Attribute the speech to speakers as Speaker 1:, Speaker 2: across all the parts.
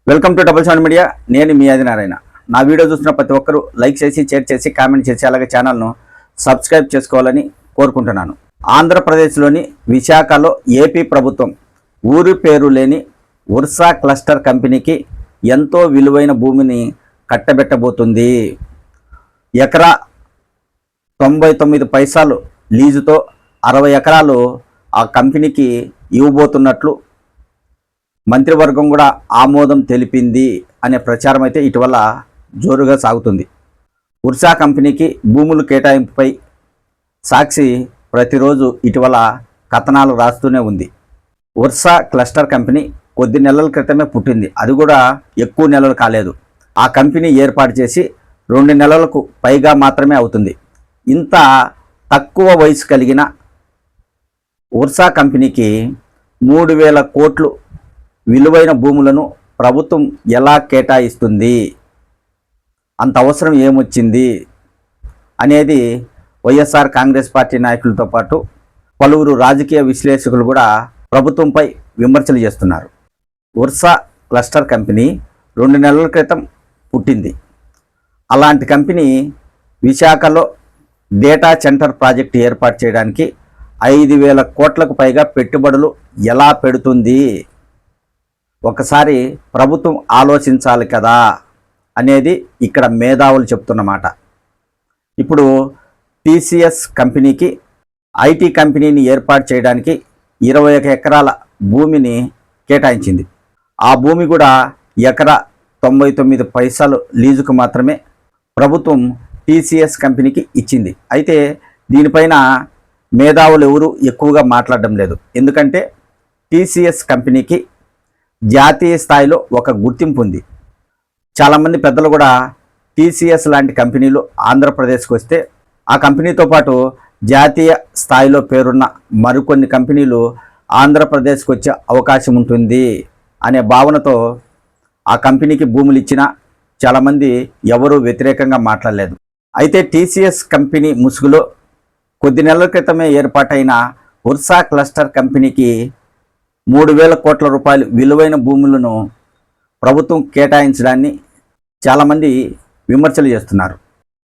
Speaker 1: Welcome to double seven media. నేను మీ ఆదినారాయణ. నా video చూస్తున్న ప్రతి ఒక్కరూ లైక్ చేసి, షేర్ చేసి, కామెంట్ చేసి, అలాగే ఛానల్ను సబ్స్క్రైబ్ చేసుకోవాలని కోరుకుంటున్నాను. ఆంధ్రప్రదేశ్లోని విశాఖలో ఏపీ ప్రభుత్వం ఊరి పేరు లేని ఉర్సా క్లస్టర్ కంపెనీకి ఎంతో విలువైన భూమిని కట్టబెట్టబోతుంది. ఎకరా 99 పైసలు లీజుతో 60 ఎకరాలు ఆ కంపెనీకి ఇవ్వబోతున్నట్లు మంత్రివర్గం కూడా ఆమోదం తెలిపింది అనే ప్రచారం అయితే ఇటీవల జోరుగా సాగుతుంది. ఉర్సా కంపెనీకి భూములు కేటాయింపుపై సాక్షి ప్రతిరోజు ఇటీవల కథనాలు రాస్తూనే ఉంది. ఉర్సా క్లస్టర్ కంపెనీ కొద్ది నెలల క్రితమే పుట్టింది. అది కూడా ఎక్కువ నెలలు కాలేదు. ఆ కంపెనీ ఏర్పాటు చేసి 2 నెలలకు పైగా మాత్రమే అవుతుంది. ఇంత తక్కువ వయసు కలిగిన ఉర్సా కంపెనీకి 3,000 కోట్లు విలువైన భూములను ప్రభుత్వం ఎలా కేటాయిస్తుంది, అంత అవసరం ఏమొచ్చింది అనేది వైఎస్ఆర్ కాంగ్రెస్ పార్టీ నాయకులతో పాటు పలువురు రాజకీయ విశ్లేషకులు కూడా ప్రభుత్వంపై విమర్శలు చేస్తున్నారు. ఉర్సా క్లస్టర్ కంపెనీ 2 నెలల క్రితం పుట్టింది. అలాంటి కంపెనీ విశాఖలో డేటా సెంటర్ ప్రాజెక్టు ఏర్పాటు చేయడానికి 5,000 కోట్లకు పైగా పెట్టుబడులు ఎలా పెడుతుంది? ఒకసారి ప్రభుత్వం ఆలోచించాలి కదా అనేది ఇక్కడ మేధావులు చెప్తున్నమాట. ఇప్పుడు టీసీఎస్ కంపెనీకి ఐటీ కంపెనీని ఏర్పాటు చేయడానికి 21 ఎకరాల భూమిని కేటాయించింది. ఆ భూమి కూడా ఎకరా 99 పైసలు లీజుకు మాత్రమే ప్రభుత్వం టీసీఎస్ కంపెనీకి ఇచ్చింది. అయితే దీనిపైన మేధావులు ఎవరు ఎక్కువగా మాట్లాడడం లేదు. ఎందుకంటే టీసీఎస్ కంపెనీకి జాతీయ స్థాయిలో ఒక గుర్తింపు ఉంది. చాలామంది పెద్దలు కూడా టీసీఎస్ లాంటి కంపెనీలు ఆంధ్రప్రదేశ్కి వస్తే ఆ కంపెనీతో పాటు జాతీయ స్థాయిలో పేరున్న మరికొన్ని కంపెనీలు ఆంధ్రప్రదేశ్కి వచ్చే అవకాశం ఉంటుంది అనే భావనతో ఆ కంపెనీకి భూములు ఇచ్చినా చాలామంది ఎవరూ వ్యతిరేకంగా మాట్లాడలేదు. అయితే టీసీఎస్ కంపెనీ ముసుగులో కొద్ది నెలల క్రితమే ఏర్పాటైన ఉర్సా క్లస్టర్ కంపెనీకి 3,000 కోట్ల రూపాయలు విలువైన భూములను ప్రభుత్వం కేటాయించడాన్ని చాలామంది విమర్శలు చేస్తున్నారు.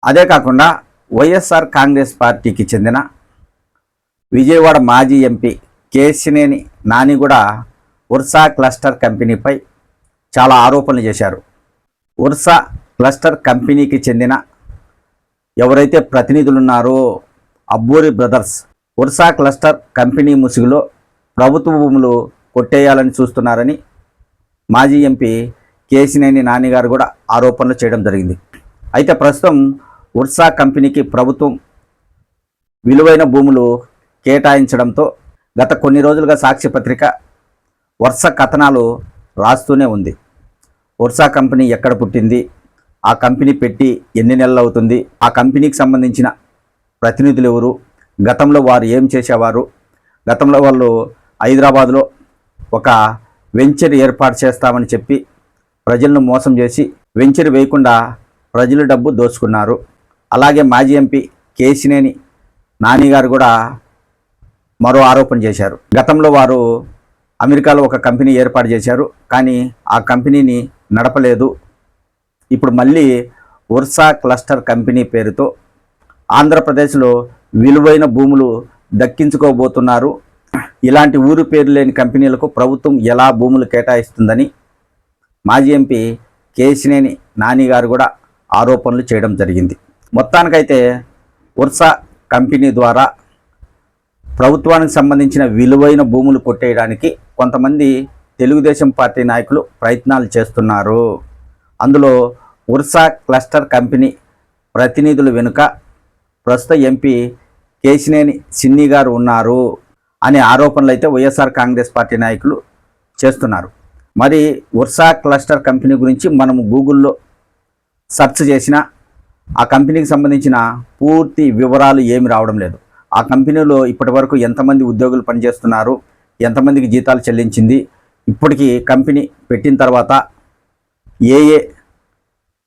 Speaker 1: అదే కాకుండా వైఎస్ఆర్ కాంగ్రెస్ పార్టీకి చెందిన విజయవాడ మాజీ ఎంపీ కేశినేని నాని కూడా ఉర్సా క్లస్టర్ కంపెనీపై చాలా ఆరోపణలు చేశారు. ఉర్సా క్లస్టర్ కంపెనీకి చెందిన ఎవరైతే ప్రతినిధులు ఉన్నారో Abburi brothers Ursa cluster company ముసుగులో ప్రభుత్వ భూములు కొట్టేయాలని చూస్తున్నారని మాజీ ఎంపీ కేశినేని నాని గారు కూడా ఆరోపణలు చేయడం జరిగింది. అయితే ప్రస్తుతం ఉర్సా కంపెనీకి ప్రభుత్వం విలువైన భూములు కేటాయించడంతో గత కొన్ని రోజులుగా సాక్షి పత్రిక వరుస కథనాలు రాస్తూనే ఉంది. ఉర్సా కంపెనీ ఎక్కడ పుట్టింది, ఆ కంపెనీ పెట్టి ఎన్ని నెలలు అవుతుంది, ఆ కంపెనీకి సంబంధించిన ప్రతినిధులు ఎవరు, గతంలో వారు ఏం చేసేవారు, గతంలో వాళ్ళు హైదరాబాద్లో ఒక వెంచర్ ఏర్పాటు చేస్తామని చెప్పి ప్రజలను మోసం చేసి వెంచర్ వేయకుండా ప్రజల డబ్బు దోచుకున్నారు. అలాగే మాజీ ఎంపీ కేశినేని నాని గారు కూడా మరో ఆరోపణ చేశారు. గతంలో వారు అమెరికాలో ఒక కంపెనీ ఏర్పాటు చేశారు, కానీ ఆ కంపెనీని నడపలేదు. ఇప్పుడు మళ్ళీ ఉర్సా క్లస్టర్ కంపెనీ పేరుతో ఆంధ్రప్రదేశ్లో విలువైన భూములు దక్కించుకోబోతున్నారు. ఇలాంటి ఊరు పేరు లేని కంపెనీలకు ప్రభుత్వం ఎలా భూములు కేటాయిస్తుందని మాజీ ఎంపీ కేశినేని నాని గారు కూడా ఆరోపణలు చేయడం జరిగింది. మొత్తానికైతే ఉర్సా కంపెనీ ద్వారా ప్రభుత్వానికి సంబంధించిన విలువైన భూములు కొట్టేయడానికి కొంతమంది తెలుగుదేశం పార్టీ నాయకులు ప్రయత్నాలు చేస్తున్నారు. అందులో ఉర్సా క్లస్టర్ కంపెనీ ప్రతినిధుల వెనుక ప్రస్తుత ఎంపీ కేశినేని చిన్ని గారు ఉన్నారు అనే ఆరోపణలు అయితే వైఎస్ఆర్ కాంగ్రెస్ పార్టీ నాయకులు చేస్తున్నారు. మరి ఉర్సా క్లస్టర్ కంపెనీ గురించి మనము గూగుల్లో సెర్చ్ చేసినా ఆ కంపెనీకి సంబంధించిన పూర్తి వివరాలు ఏమి రావడం లేదు. ఆ కంపెనీలో ఇప్పటి వరకు ఎంతమంది ఉద్యోగులు పనిచేస్తున్నారు, ఎంతమందికి జీతాలు చెల్లించింది, ఇప్పటికీ కంపెనీ పెట్టిన తర్వాత ఏ ఏ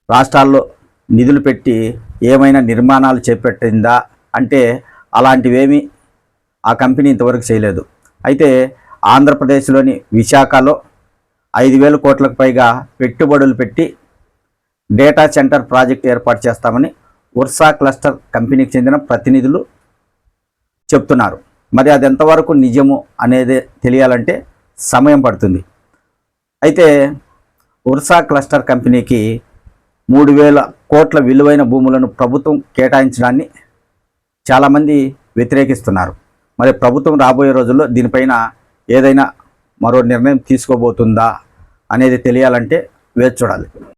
Speaker 1: రాష్ట్రాల్లో నిధులు పెట్టి ఏమైనా నిర్మాణాలు చేపట్టిందా అంటే అలాంటివేమీ ఆ కంపెనీ ఇంతవరకు చేయలేదు. అయితే ఆంధ్రప్రదేశ్లోని విశాఖలో 5,000 కోట్లకు పైగా పెట్టుబడులు పెట్టి డేటా సెంటర్ ప్రాజెక్ట్ ఏర్పాటు చేస్తామని ఉర్సా క్లస్టర్ కంపెనీకి చెందిన ప్రతినిధులు చెప్తున్నారు. మరి అది ఎంతవరకు నిజము అనేది తెలియాలంటే సమయం పడుతుంది. అయితే ఉర్సా క్లస్టర్ కంపెనీకి 3,000 కోట్ల విలువైన భూములను ప్రభుత్వం కేటాయించడాన్ని చాలామంది వ్యతిరేకిస్తున్నారు. మరి ప్రభుత్వం రాబోయే రోజుల్లో దీనిపైన ఏదైనా మరో నిర్ణయం తీసుకోబోతుందా అనేది తెలియాలంటే వేచి చూడాలి.